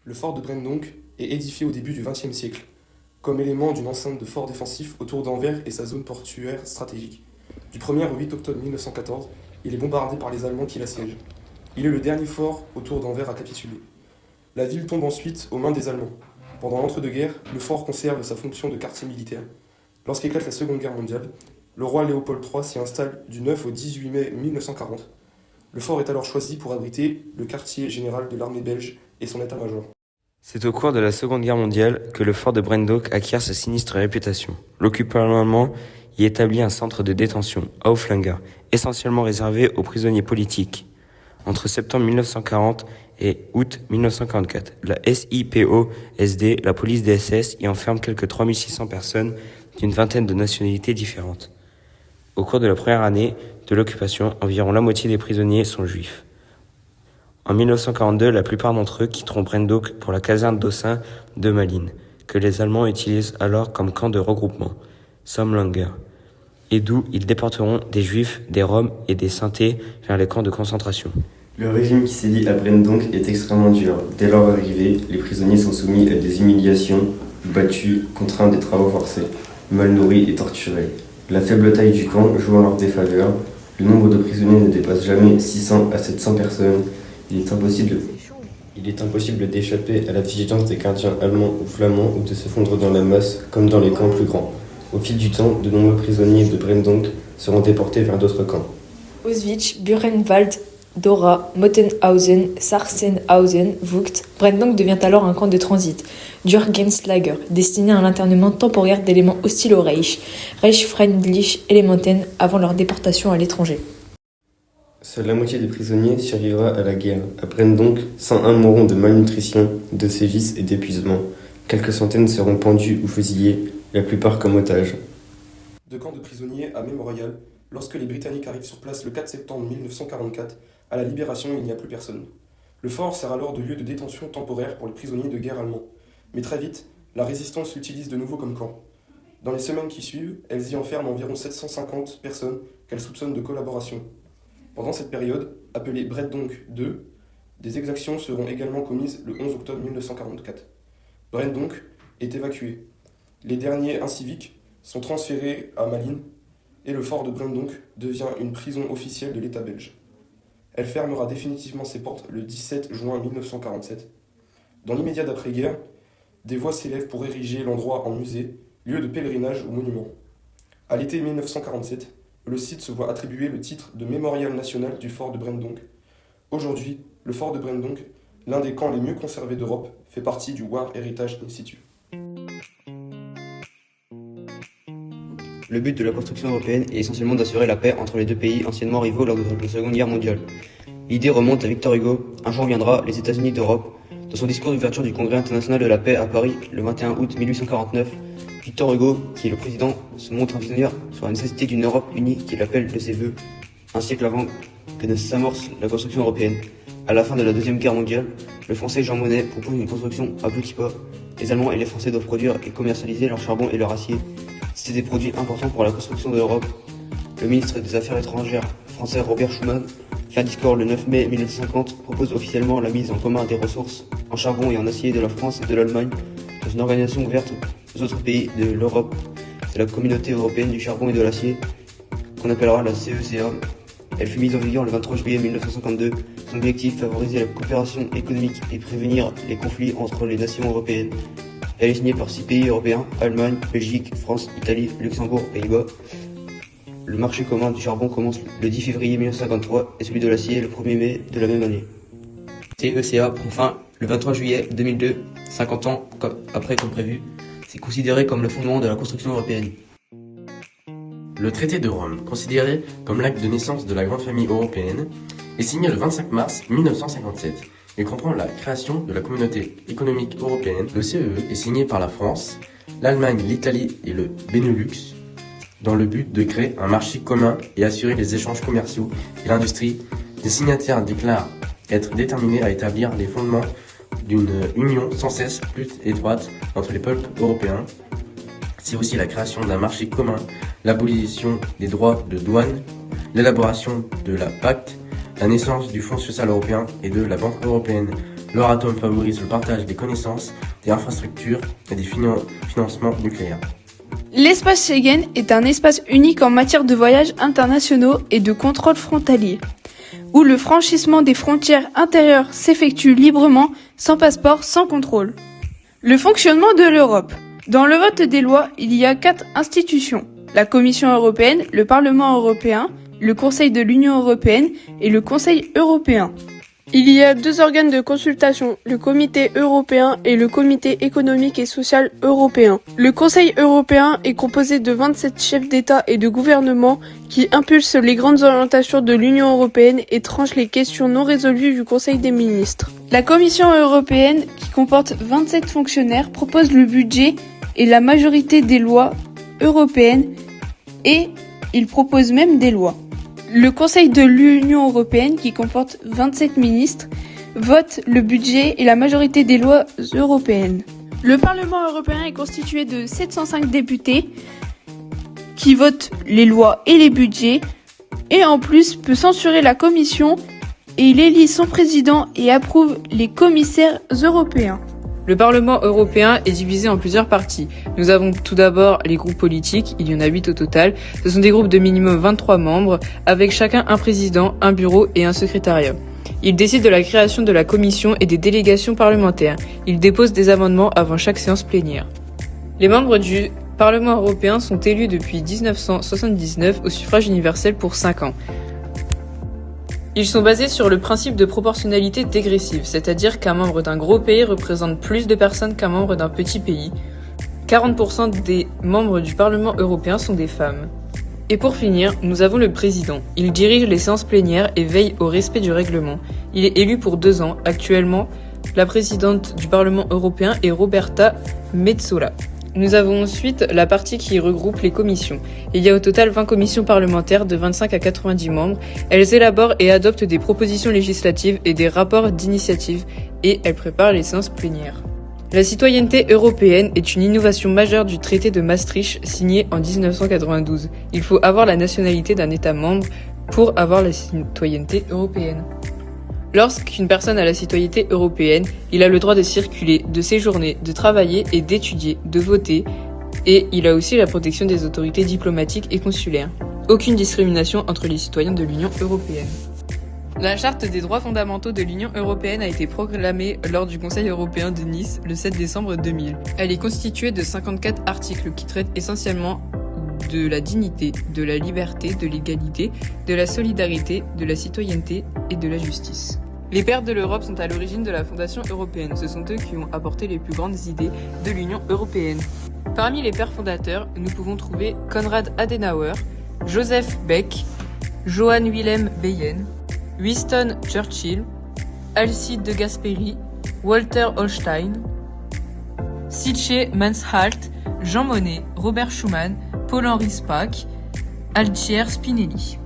Le fort de Brendonck est édifié au début du XXe siècle, comme élément d'une enceinte de fort défensif autour d'Anvers et sa zone portuaire stratégique. Du 1er au 8 octobre 1914, il est bombardé par les Allemands qui l'assiègent. Il est le dernier fort autour d'Anvers à capituler. La ville tombe ensuite aux mains des Allemands. Pendant l'entre-deux-guerres, le fort conserve sa fonction de quartier militaire. Lorsqu'éclate la Seconde Guerre mondiale, le roi Léopold III s'y installe du 9 au 18 mai 1940. Le fort est alors choisi pour abriter le quartier général de l'armée belge et son état-major. C'est au cours de la Seconde Guerre mondiale que le fort de Brendonck acquiert sa sinistre réputation. L'occupant allemand y établit un centre de détention, Auflager, essentiellement réservé aux prisonniers politiques. Entre septembre 1940 et août 1944, la SIPO-SD, la police des SS, y enferme quelques 3600 personnes d'une vingtaine de nationalités différentes. Au cours de la première année de l'occupation, environ la moitié des prisonniers sont juifs. En 1942, la plupart d'entre eux quitteront Brendonck pour la caserne d'Ossin de Malines, que les Allemands utilisent alors comme camp de regroupement, Sammlager, et d'où ils déporteront des Juifs, des Roms et des Sintés vers les camps de concentration. Le régime qui sévit à Brendonck est extrêmement dur. Dès leur arrivée, les prisonniers sont soumis à des humiliations, battus, contraints à des travaux forcés, mal nourris et torturés. La faible taille du camp joue en leur défaveur. Le nombre de prisonniers ne dépasse jamais 600 à 700 personnes. Il est impossible d'échapper à la vigilance des gardiens allemands ou flamands ou de se fondre dans la masse, comme dans les camps plus grands. Au fil du temps, de nombreux prisonniers de Brendonck seront déportés vers d'autres camps. Auschwitz, Buchenwald, Dora, Mottenhausen, Sachsenhausen, Vught. Brendonck devient alors un camp de transit, Jürgenslager, destiné à l'internement temporaire d'éléments hostiles au Reich, Reichsfeindliche Elementen, avant leur déportation à l'étranger. Seule la moitié des prisonniers survivra à la guerre. À Brendonck, 101 mourront de malnutrition, de sévices et d'épuisement. Quelques centaines seront pendus ou fusillés, la plupart comme otages. De camp de prisonniers à Mémorial, lorsque les Britanniques arrivent sur place le 4 septembre 1944, à la Libération, il n'y a plus personne. Le fort sert alors de lieu de détention temporaire pour les prisonniers de guerre allemands. Mais très vite, la résistance l'utilise de nouveau comme camp. Dans les semaines qui suivent, elles y enferment environ 750 personnes qu'elles soupçonnent de collaboration. Pendant cette période, appelée Brendonck II, des exactions seront également commises le 11 octobre 1944. Brendonck est évacué. Les derniers inciviques sont transférés à Malines et le fort de Brendonck devient une prison officielle de l'État belge. Elle fermera définitivement ses portes le 17 juin 1947. Dans l'immédiat d'après-guerre, des voix s'élèvent pour ériger l'endroit en musée, lieu de pèlerinage ou monument. À l'été 1947, le site se voit attribuer le titre de mémorial national du fort de Brendonck. Aujourd'hui, le fort de Brendonck, l'un des camps les mieux conservés d'Europe, fait partie du War Heritage Institute. Le but de la construction européenne est essentiellement d'assurer la paix entre les deux pays anciennement rivaux lors de la Seconde Guerre mondiale. L'idée remonte à Victor Hugo, Un jour viendra, les États-Unis d'Europe. Dans son discours d'ouverture du Congrès international de la paix à Paris le 21 août 1849, Victor Hugo, qui est le président, se montre un visionnaire sur la nécessité d'une Europe unie qu'il appelle de ses vœux, un siècle avant que ne s'amorce la construction européenne. À la fin de la Deuxième Guerre mondiale, le Français Jean Monnet propose une construction à petits pas. Les Allemands et les Français doivent produire et commercialiser leur charbon et leur acier. C'était des produits importants pour la construction de l'Europe. Le ministre des Affaires étrangères français Robert Schuman fait un discours le 9 mai 1950 propose officiellement la mise en commun des ressources en charbon et en acier de la France et de l'Allemagne dans une organisation ouverte aux autres pays de l'Europe. C'est la Communauté européenne du charbon et de l'acier, qu'on appellera la CECA. Elle fut mise en vigueur le 23 juillet 1952. Son objectif, favoriser la coopération économique et prévenir les conflits entre les nations européennes. Elle est signée par 6 pays européens, Allemagne, Belgique, France, Italie, Luxembourg, Pays-Bas. Le marché commun du charbon commence le 10 février 1953 et celui de l'acier le 1er mai de la même année. CECA prend fin le 23 juillet 2002, 50 ans après comme prévu. C'est considéré comme le fondement de la construction européenne. Le traité de Rome, considéré comme l'acte de naissance de la grande famille européenne, est signé le 25 mars 1957. Il comprend la création de la communauté économique européenne. Le CEE est signé par la France, l'Allemagne, l'Italie et le Benelux, dans le but de créer un marché commun et assurer les échanges commerciaux et l'industrie. Les signataires déclarent être déterminés à établir les fondements d'une union sans cesse plus étroite entre les peuples européens. C'est aussi la création d'un marché commun, l'abolition des droits de douane, l'élaboration de la PACTE, la naissance du Fonds social européen et de la Banque européenne L'Euratom favorise le partage des connaissances, des infrastructures et des financements nucléaires. L'espace Schengen est un espace unique en matière de voyages internationaux et de contrôle frontalier, où le franchissement des frontières intérieures s'effectue librement, sans passeport, sans contrôle. Le fonctionnement de l'Europe. Dans le vote des lois, il y a 4 institutions. La Commission européenne, le Parlement européen, le Conseil de l'Union européenne et le Conseil européen. Il y a 2 organes de consultation, le Comité européen et le Comité économique et social européen. Le Conseil européen est composé de 27 chefs d'État et de gouvernement qui impulsent les grandes orientations de l'Union européenne et tranchent les questions non résolues du Conseil des ministres. La Commission européenne, qui comporte 27 fonctionnaires, propose le budget et la majorité des lois européennes et il propose même des lois. Le Conseil de l'Union européenne, qui comporte 27 ministres, vote le budget et la majorité des lois européennes. Le Parlement européen est constitué de 705 députés qui votent les lois et les budgets et en plus peut censurer la Commission et il élit son président et approuve les commissaires européens. Le Parlement européen est divisé en plusieurs parties. Nous avons tout d'abord les groupes politiques, il y en a 8 au total. Ce sont des groupes de minimum 23 membres, avec chacun un président, un bureau et un secrétariat. Ils décident de la création de la commission et des délégations parlementaires. Ils déposent des amendements avant chaque séance plénière. Les membres du Parlement européen sont élus depuis 1979 au suffrage universel pour 5 ans. Ils sont basés sur le principe de proportionnalité dégressive, c'est-à-dire qu'un membre d'un gros pays représente plus de personnes qu'un membre d'un petit pays. 40% des membres du Parlement européen sont des femmes. Et pour finir, nous avons le président. Il dirige les séances plénières et veille au respect du règlement. Il est élu pour 2 ans. Actuellement, la présidente du Parlement européen est Roberta Metsola. Nous avons ensuite la partie qui regroupe les commissions. Il y a au total 20 commissions parlementaires de 25 à 90 membres. Elles élaborent et adoptent des propositions législatives et des rapports d'initiative et elles préparent les séances plénières. La citoyenneté européenne est une innovation majeure du traité de Maastricht signé en 1992. Il faut avoir la nationalité d'un État membre pour avoir la citoyenneté européenne. Lorsqu'une personne a la citoyenneté européenne, il a le droit de circuler, de séjourner, de travailler et d'étudier, de voter, et il a aussi la protection des autorités diplomatiques et consulaires. Aucune discrimination entre les citoyens de l'Union européenne. La Charte des droits fondamentaux de l'Union européenne a été proclamée lors du Conseil européen de Nice le 7 décembre 2000. Elle est constituée de 54 articles qui traitent essentiellement de la dignité, de la liberté, de l'égalité, de la solidarité, de la citoyenneté et de la justice. Les pères de l'Europe sont à l'origine de la fondation européenne. Ce sont eux qui ont apporté les plus grandes idées de l'Union européenne. Parmi les pères fondateurs, nous pouvons trouver Konrad Adenauer, Joseph Beck, Johann Wilhelm Beyen, Winston Churchill, Alcide de Gasperi, Walter Holstein, Sitche Mansholt, Jean Monnet, Robert Schuman, Paul-Henri Spaak, Altier Spinelli.